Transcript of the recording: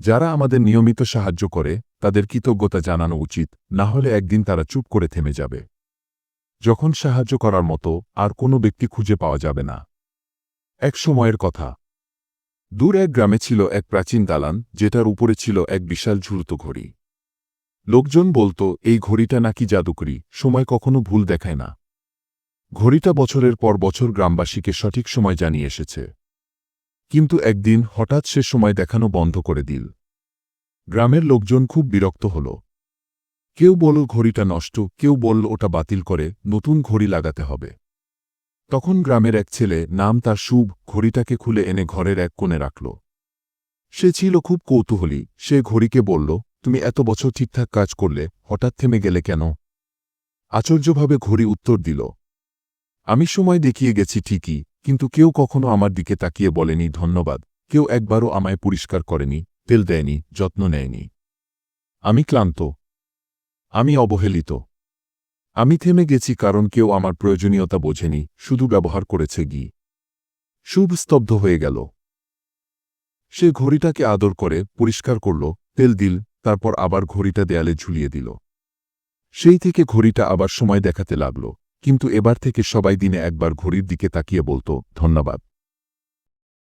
যারা আমাদের নিয়মিত সাহায্য করে তাদের কৃতজ্ঞতা জানানো উচিত, না হলে একদিন তারা চুপ করে থেমে যাবে। যখন সাহায্য করার মতো আর কোনো ব্যক্তি খুঁজে পাওয়া যাবে না। এক সময়ের কথা। দূর এক গ্রামে ছিল এক প্রাচীন দালান, যেটার উপরে ছিল এক বিশাল ঝুলন্ত ঘড়ি। লোকজন বলতো এই ঘড়িটা নাকি জাদুকরি, সময় কখনো ভুল দেখায় না। ঘড়িটা বছরের পর বছর গ্রামবাসীকে সঠিক সময় জানিয়ে এসেছে। কিন্তু একদিন হঠাৎ সে সময় দেখানো বন্ধ করে দিল। গ্রামের লোকজন খুব বিরক্ত হল। কেউ বলল ঘড়িটা নষ্ট, কেউ বলল ওটা বাতিল করে নতুন ঘড়ি লাগাতে হবে। তখন গ্রামের এক ছেলে, নাম তার শুভ, ঘড়িটাকে খুলে এনে ঘরের এক কোণে রাখল। সে ছিল খুব কৌতূহলী। সে ঘড়িকে বলল, তুমি এত বছর ঠিকঠাক কাজ করলে, হঠাৎ থেমে গেলে কেন? আশ্চর্যভাবে ঘড়ি উত্তর দিল, আমি সময় দেখিয়ে গেছি ঠিকই, কিন্তু কেউ কখনো আমার দিকে তাকিয়ে বলেনি ধন্যবাদ। কেউ একবারও আমায় পরিষ্কার করেনি, তেল দেয়নি, যত্ন নেয়নি। আমি ক্লান্ত। আমি অবহেলিত। আমি থেমে গেছি কারণ কেউ আমার প্রয়োজনীয়তা বোঝেনি, শুধু ব্যবহার করেছে গি। শুভ স্তব্ধ হয়ে গেল। সে ঘড়িটাকে আদর করে পরিষ্কার করল, তেল দিল, তারপর আবার ঘড়িটা দেয়ালে ঝুলিয়ে দিল। সেই থেকে ঘড়িটা আবার সময় দেখাতে লাগল, কিন্তু এবার থেকে সবাই দিনে একবার ঘড়ির দিকে তাকিয়ে বলতো ধন্যবাদ।